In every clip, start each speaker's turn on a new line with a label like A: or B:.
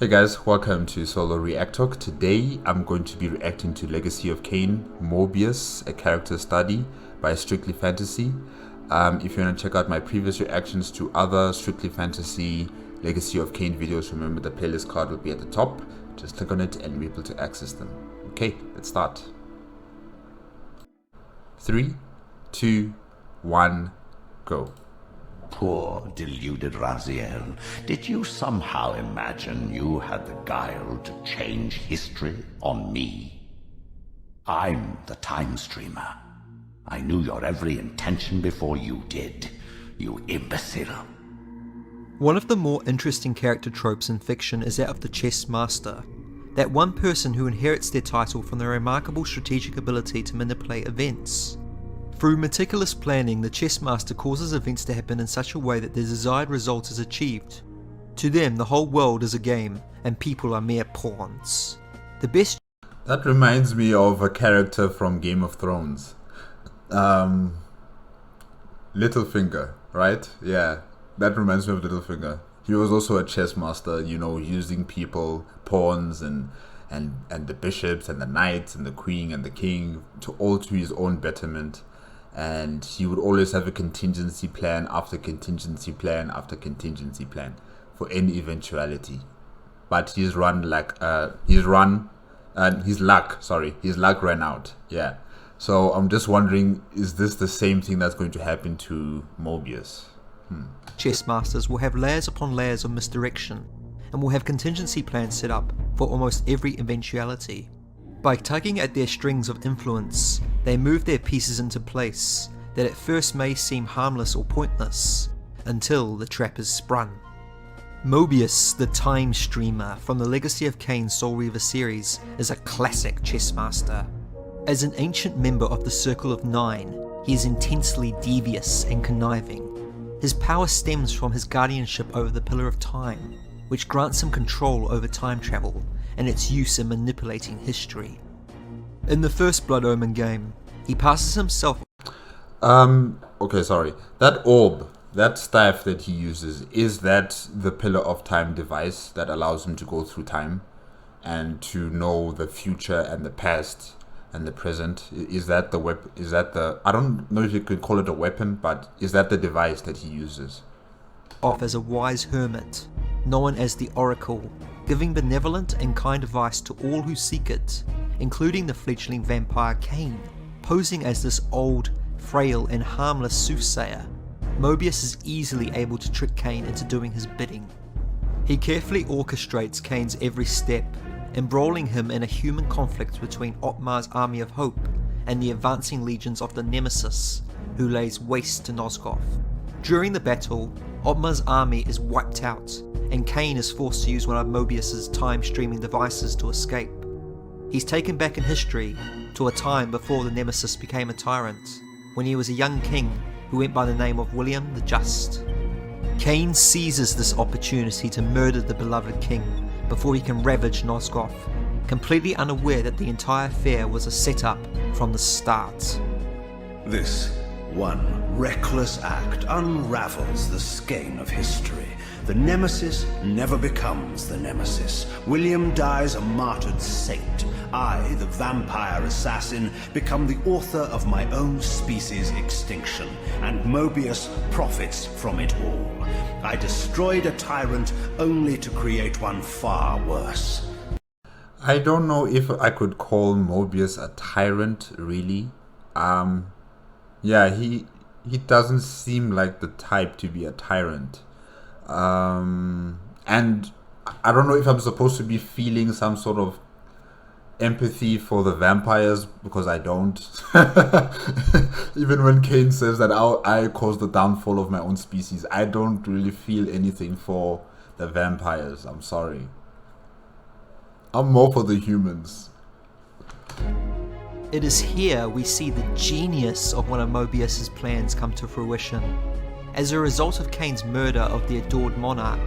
A: Hey guys, welcome to Solo ReacTalk. Today I'm going to be reacting to Legacy of Kain, Moebius, a character study by Strictly Fantasy. If you want to check out my previous reactions to other Strictly Fantasy Legacy of Kain videos, remember the playlist card will be at the top. Just click on it and you'll be able to access them. Okay, let's start. 3, 2, 1, go.
B: Poor, deluded Raziel, did you somehow imagine you had the guile to change history on me? I'm the time streamer. I knew your every intention before you did, you imbecile.
C: One of the more interesting character tropes in fiction is that of the chess master, that one person who inherits their title from their remarkable strategic ability to manipulate events. Through meticulous planning, the chess master causes events to happen in such a way that the desired result is achieved. To them, the whole world is a game, and people are mere pawns. That
A: reminds me of a character from Game of Thrones. Littlefinger, right? Yeah, that reminds me of Littlefinger. He was also a chess master, you know, using people, pawns and the bishops and the knights and the queen and the king to his own betterment. And he would always have a contingency plan after contingency plan after contingency plan for any eventuality. But his luck ran out. Yeah. So I'm just wondering, is this the same thing that's going to happen to Moebius?
C: Chess masters will have layers upon layers of misdirection, and will have contingency plans set up for almost every eventuality. By tugging at their strings of influence, they move their pieces into place that at first may seem harmless or pointless, until the trap is sprung. Moebius, the time streamer from the Legacy of Kain Soul Reaver series, is a classic chess master. As an ancient member of the Circle of Nine, he is intensely devious and conniving. His power stems from his guardianship over the Pillar of Time, which grants him control over time travel and its use in manipulating history. In the first Blood Omen game, he passes himself.
A: Okay, sorry. That orb, that staff that he uses, is that the Pillar of Time device that allows him to go through time and to know the future and the past and the present? Is that the weapon? Is that the, I don't know if you could call it a weapon, but is that the device that he uses?
C: Off as a wise hermit, known as the Oracle, giving benevolent and kind advice to all who seek it, including the fledgling vampire Kain, posing as this old, frail and harmless soothsayer. Moebius is easily able to trick Kain into doing his bidding. He carefully orchestrates Kain's every step, embroiling him in a human conflict between Otmar's army of hope and the advancing legions of the Nemesis, who lays waste to Nosgoth. During the battle, Otmar's army is wiped out, and Kain is forced to use one of Moebius's time-streaming devices to escape. He's taken back in history to a time before the Nemesis became a tyrant, when he was a young king who went by the name of William the Just. Kain seizes this opportunity to murder the beloved king before he can ravage Nosgoth, completely unaware that the entire affair was a setup from the start.
D: This one reckless act unravels the skein of history. The Nemesis never becomes the Nemesis. William dies a martyred saint. I, the vampire assassin, become the author of my own species' extinction, and Moebius profits from it all. I destroyed a tyrant only to create one far worse.
A: I don't know if I could call Moebius a tyrant, really. Yeah, he doesn't seem like the type to be a tyrant. And I don't know if I'm supposed to be feeling some sort of empathy for the vampires, because I don't. Even when Kain says that I caused the downfall of my own species, I don't really feel anything for the vampires. I'm sorry. I'm more for the humans.
C: It is here we see the genius of one of Moebius's plans come to fruition. As a result of Kain's murder of the adored monarch,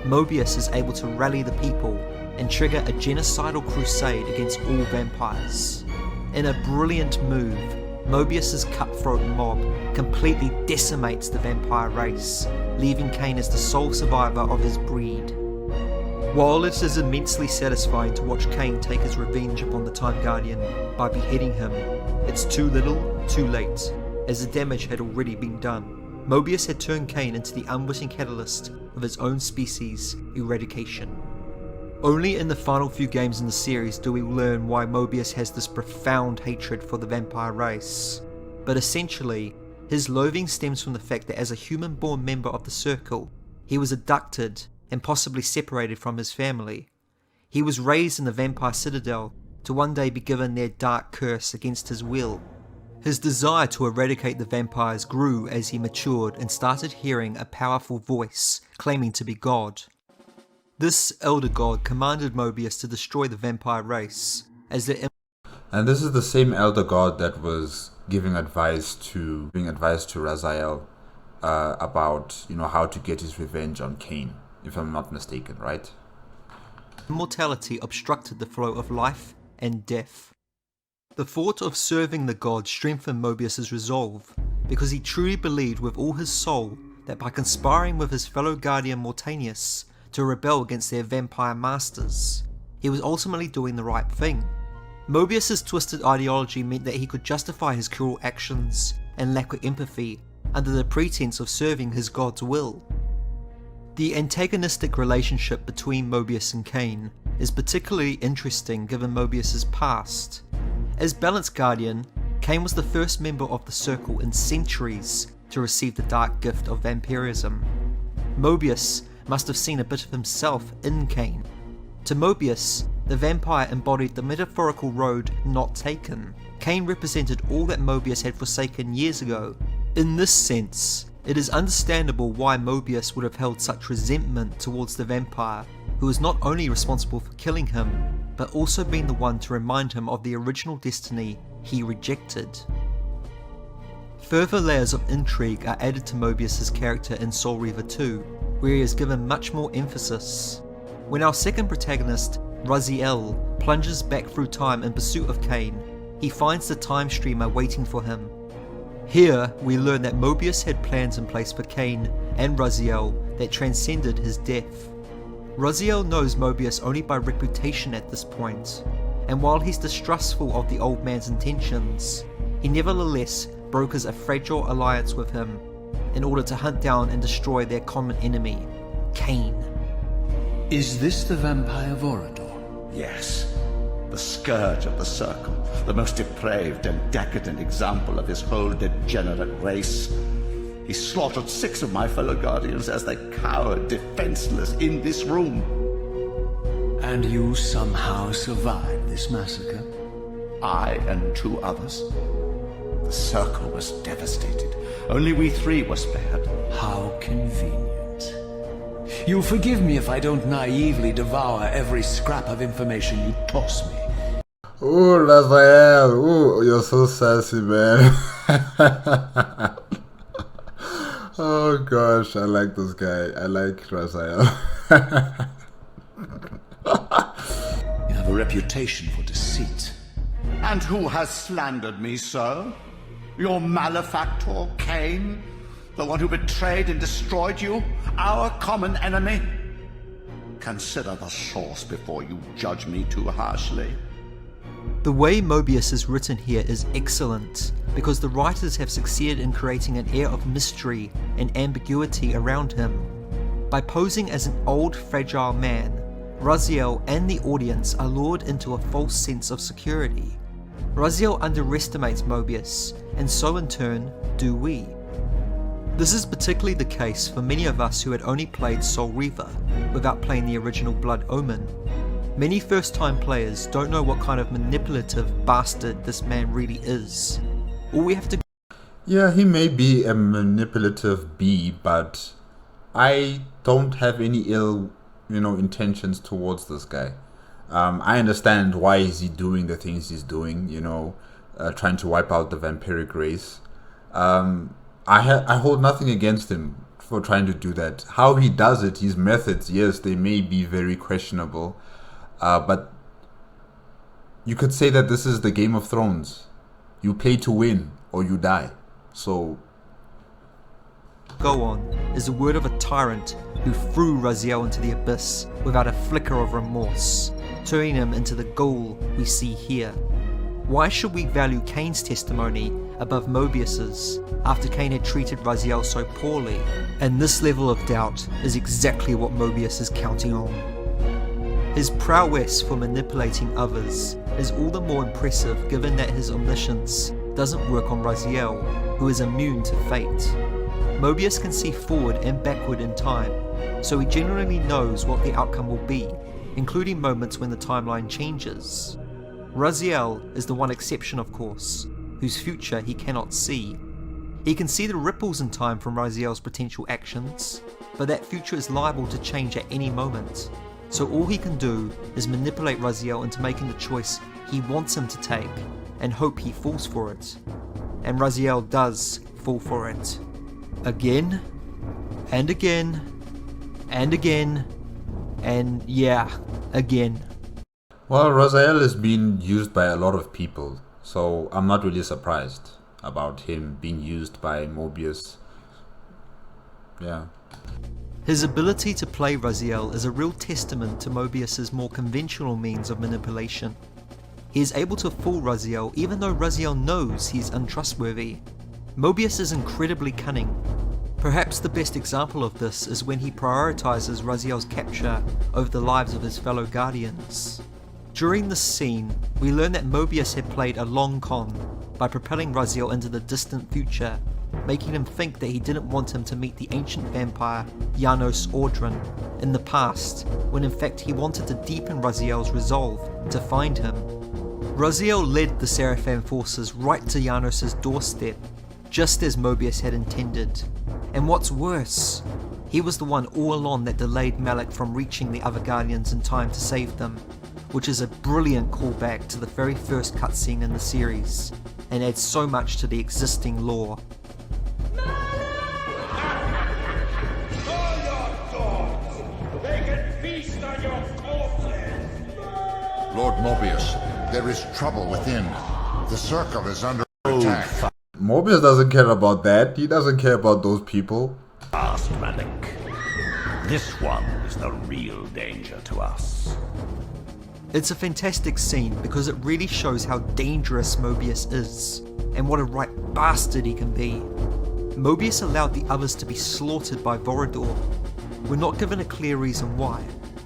C: Moebius is able to rally the people and trigger a genocidal crusade against all vampires. In a brilliant move, Moebius's cutthroat mob completely decimates the vampire race, leaving Kain as the sole survivor of his breed. While it is immensely satisfying to watch Kain take his revenge upon the Time Guardian by beheading him, it's too little, too late, as the damage had already been done. Moebius had turned Kain into the unwitting catalyst of his own species' eradication. Only in the final few games in the series do we learn why Moebius has this profound hatred for the vampire race. But essentially, his loathing stems from the fact that as a human-born member of the Circle, he was abducted and possibly separated from his family. He was raised in the vampire citadel to one day be given their dark curse against his will. His desire to eradicate the vampires grew as he matured and started hearing a powerful voice claiming to be God. This elder god commanded Moebius to destroy the vampire race, as their
A: And this is the same elder god that was giving advice to Raziel about how to get his revenge on Kain, if I'm not mistaken, right?
C: immortality obstructed the flow of life and death. The thought of serving the god strengthened Moebius' resolve, because he truly believed with all his soul that by conspiring with his fellow guardian Mortanius to rebel against their vampire masters, he was ultimately doing the right thing. Moebius' twisted ideology meant that he could justify his cruel actions and lack of empathy under the pretense of serving his god's will. The antagonistic relationship between Moebius and Kain is particularly interesting given Moebius' past. As Balanced Guardian, Kain was the first member of the Circle in centuries to receive the dark gift of vampirism. Moebius must have seen a bit of himself in Kain. To Moebius, the vampire embodied the metaphorical road not taken. Kain represented all that Moebius had forsaken years ago. In this sense, it is understandable why Moebius would have held such resentment towards the vampire, who was not only responsible for killing him, but also being the one to remind him of the original destiny he rejected. Further layers of intrigue are added to Moebius' character in Soul Reaver 2, where he is given much more emphasis. When our second protagonist, Raziel, plunges back through time in pursuit of Kain, he finds the time streamer waiting for him. Here, we learn that Moebius had plans in place for Kain and Raziel that transcended his death. Raziel knows Moebius only by reputation at this point, and while he's distrustful of the old man's intentions, he nevertheless brokers a fragile alliance with him in order to hunt down and destroy their common enemy, Kain.
D: Is this the vampire Vorador?
B: Yes, the scourge of the Circle, the most depraved and decadent example of his whole degenerate race. He slaughtered 6 of my fellow Guardians as they cowered defenseless in this room.
D: And you somehow survived this massacre?
B: I and 2 others. The Circle was devastated. Only we 3 were spared.
D: How convenient. You'll forgive me if I don't naively devour every scrap of information you toss me.
A: Ooh, Raziel. Ooh, you're so sassy, man. Oh gosh, I like this guy. I like Raziel.
D: You have a reputation for deceit.
B: And who has slandered me, sir? Your malefactor, Kain? The one who betrayed and destroyed you? Our common enemy? Consider the source before you judge me too harshly.
C: The way Moebius is written here is excellent, because the writers have succeeded in creating an air of mystery and ambiguity around him. By posing as an old, fragile man, Raziel and the audience are lured into a false sense of security. Raziel underestimates Moebius, and so in turn do we. This is particularly the case for many of us who had only played Soul Reaver without playing the original Blood Omen. Many first-time players don't know what kind of manipulative bastard this man really is. All we have to...
A: Yeah, he may be a manipulative bee, but I don't have any ill, intentions towards this guy. I understand why is he doing the things he's doing, trying to wipe out the vampiric race. I hold nothing against him for trying to do that. How he does it, his methods, yes, they may be very questionable. But you could say that this is the Game of Thrones. You play to win or you die. So
C: Go on is the word of a tyrant who threw Raziel into the abyss without a flicker of remorse, turning him into the ghoul we see here. Why should we value Kain's testimony above Moebius's after Kain had treated Raziel so poorly? And this level of doubt is exactly what Moebius is counting on. His prowess for manipulating others is all the more impressive given that his omniscience doesn't work on Raziel, who is immune to fate. Moebius can see forward and backward in time, so he generally knows what the outcome will be, including moments when the timeline changes. Raziel is the one exception, of course, whose future he cannot see. He can see the ripples in time from Raziel's potential actions, but that future is liable to change at any moment, so all he can do is manipulate Raziel into making the choice he wants him to take, and hope he falls for it. And Raziel does fall for it. Again, and again, and again, and yeah, again.
A: Well, Raziel is being used by a lot of people, so I'm not really surprised about him being used by Moebius. Yeah.
C: His ability to play Raziel is a real testament to Moebius's more conventional means of manipulation. He is able to fool Raziel even though Raziel knows he's untrustworthy. Moebius is incredibly cunning. Perhaps the best example of this is when he prioritizes Raziel's capture over the lives of his fellow Guardians. During this scene, we learn that Moebius had played a long con by propelling Raziel into the distant future, making him think that he didn't want him to meet the ancient vampire Janos Audron in the past, when in fact he wanted to deepen Raziel's resolve to find him. Raziel led the Seraphim forces right to Janos' doorstep, just as Moebius had intended. And what's worse, he was the one all along that delayed Malak from reaching the other Guardians in time to save them, which is a brilliant callback to the very first cutscene in the series, and adds so much to the existing lore.
E: Lord Moebius, there is trouble within. The circle is under attack.
A: Moebius doesn't care about that. He doesn't care about those people.
B: Fast, Malak. This one is the real danger to us.
C: It's a fantastic scene because it really shows how dangerous Moebius is, and what a right bastard he can be. Moebius allowed the others to be slaughtered by Vorador. We're not given a clear reason why,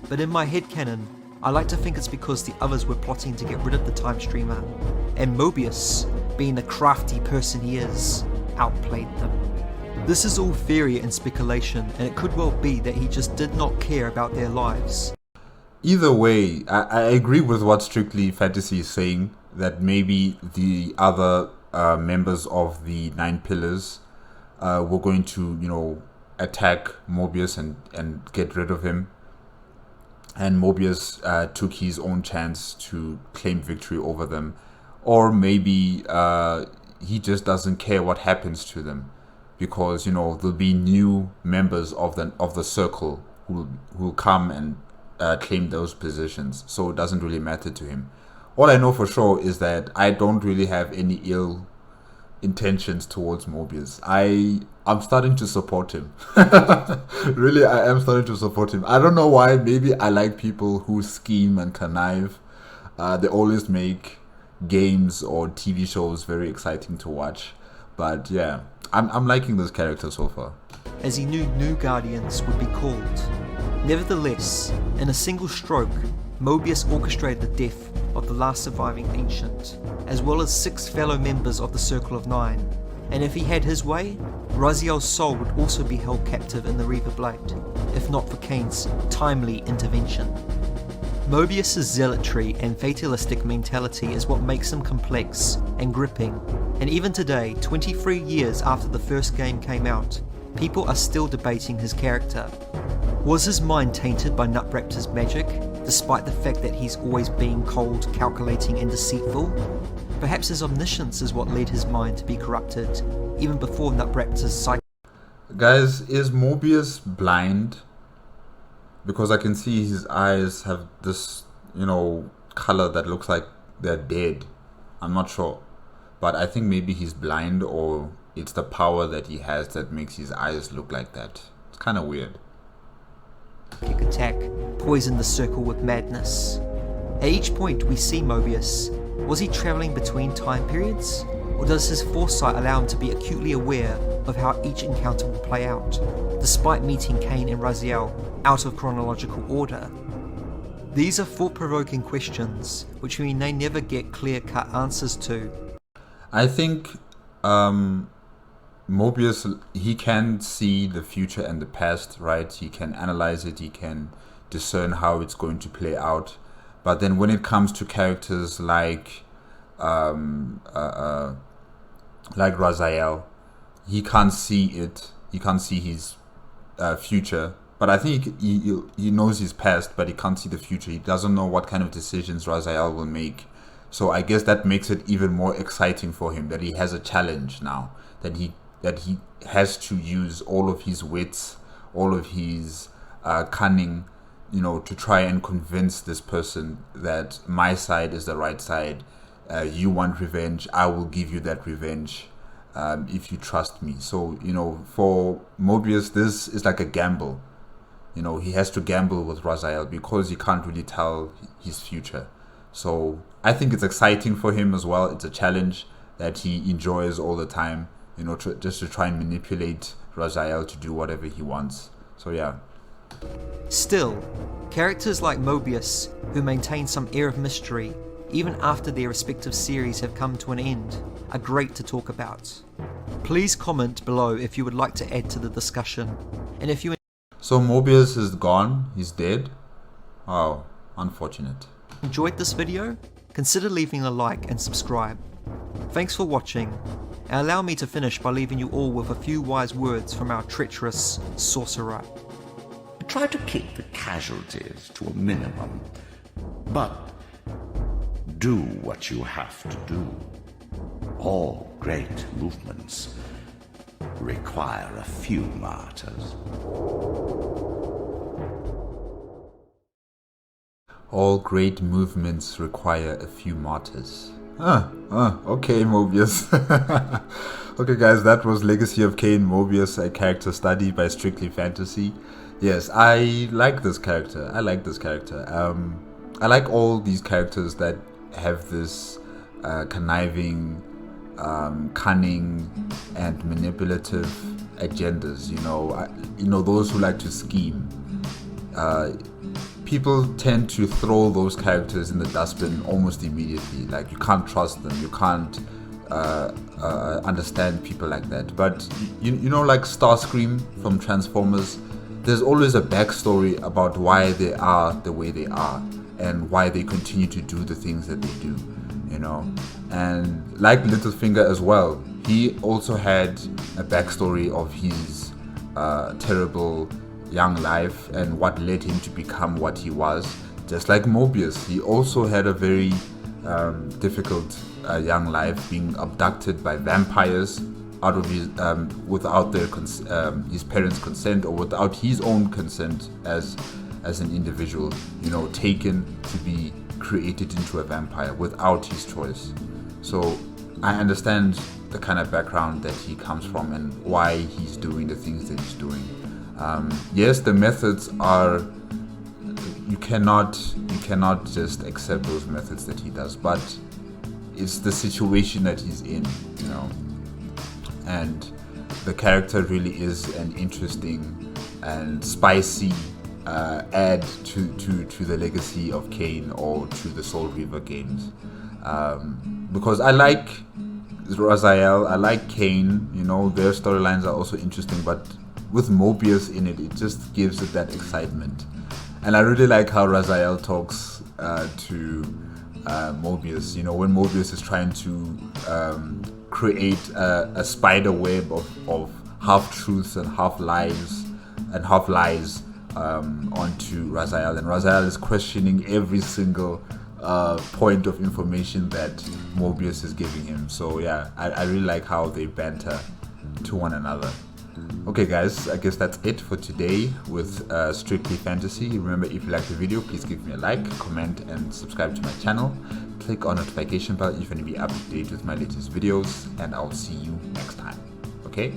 C: but in my headcanon, I like to think it's because the others were plotting to get rid of the Time Streamer, and Moebius, being the crafty person he is, outplayed them. This is all theory and speculation, and it could well be that he just did not care about their lives.
A: Either way, I agree with what Strictly Fantasy is saying, that maybe the other members of the Nine Pillars were going to, attack Moebius and get rid of him. And Moebius took his own chance to claim victory over them. Or maybe he just doesn't care what happens to them, because there'll be new members of the circle who will come and claim those positions, so it doesn't really matter to him. All I know for sure is that I don't really have any ill intentions towards Moebius. I'm starting to support him. Really, I am starting to support him. I don't know why. Maybe I like people who scheme and connive. They always make games or TV shows very exciting to watch. But yeah, I'm liking this character so far.
C: As he knew new Guardians would be called. Nevertheless, in a single stroke, Moebius orchestrated the death of the last surviving Ancient, as well as 6 fellow members of the Circle of Nine, and if he had his way, Raziel's soul would also be held captive in the Reaver Blade, if not for Kain's timely intervention. Moebius' zealotry and fatalistic mentality is what makes him complex and gripping, and even today, 23 years after the first game came out, people are still debating his character. Was his mind tainted by Nutraptor's magic, despite the fact that he's always being cold, calculating and deceitful? Perhaps his omniscience is what led his mind to be corrupted, even before Nutraptor's psyche.
A: Guys, is Moebius blind? Because I can see his eyes have this, color that looks like they're dead. I'm not sure. But I think maybe he's blind, or it's the power that he has that makes his eyes look like that. It's kind of weird.
C: Attack poisoned the circle with madness. At each point we see Moebius. Was he travelling between time periods? Or does his foresight allow him to be acutely aware of how each encounter will play out, despite meeting Kain and Raziel out of chronological order? These are thought-provoking questions, which we may never get clear-cut answers to.
A: I think Moebius, he can see the future and the past, right? He can analyze it, he can discern how it's going to play out. But then when it comes to characters like Raziel, he can't see it. He can't see his future. But I think he knows his past, but he can't see the future. He doesn't know what kind of decisions Raziel will make. So I guess that makes it even more exciting for him, that he has a challenge now, that he has to use all of his wits, all of his cunning, to try and convince this person that my side is the right side. You want revenge, I will give you that revenge if you trust me. So, for Moebius, this is like a gamble. He has to gamble with Raziel because he can't really tell his future. So I think it's exciting for him as well. It's a challenge that he enjoys all the time, just to try and manipulate Raziel to do whatever he wants. So yeah.
C: Still, characters like Moebius, who maintain some air of mystery even after their respective series have come to an end, are great to talk about. Please comment below if you would like to add to the discussion, and if you
A: So Moebius is gone, he's dead. Oh, unfortunate.
C: enjoyed this video, consider leaving a like and subscribe. Thanks for watching, and allow me to finish by leaving you all with a few wise words from our treacherous sorcerer.
B: Try to keep the casualties to a minimum, but do what you have to do. All great movements require a few martyrs.
A: All great movements require a few martyrs. Okay, Moebius. Okay, guys, that was Legacy of Kain Moebius, a character study by Strictly Fantasy. Yes, I like this character. I like all these characters that have this conniving, cunning, and manipulative agendas. Those who like to scheme. People tend to throw those characters in the dustbin almost immediately. Like, you can't trust them. You can't understand people like that. But like Starscream from Transformers, there's always a backstory about why they are the way they are and why they continue to do the things that they do. And like Littlefinger as well, he also had a backstory of his terrible young life and what led him to become what he was. Just like Moebius, he also had a very difficult young life, being abducted by vampires out of his without his parents' consent, or without his own consent as an individual, taken to be created into a vampire without his choice. So I understand the kind of background that he comes from and why he's doing the things that he's doing. Yes, the methods are, you cannot just accept those methods that he does, but it's the situation that he's in, and the character really is an interesting and spicy add to the Legacy of Kain or to the Soul Reaver games, because I like Raziel, I like Kain, their storylines are also interesting, but with Moebius in it just gives it that excitement. And I really like how Raziel talks to Moebius, when Moebius is trying to create a spider web of half-truths and half-lies onto Raziel, and Raziel is questioning every single point of information that Moebius is giving him. So yeah, I really like how they banter to one another. Okay guys, I guess that's it for today with Strictly Fantasy. Remember, if you like the video, please give me a like, comment, and subscribe to my channel. Click on notification bell if you want to be up to date with my latest videos, and I'll see you next time. Okay?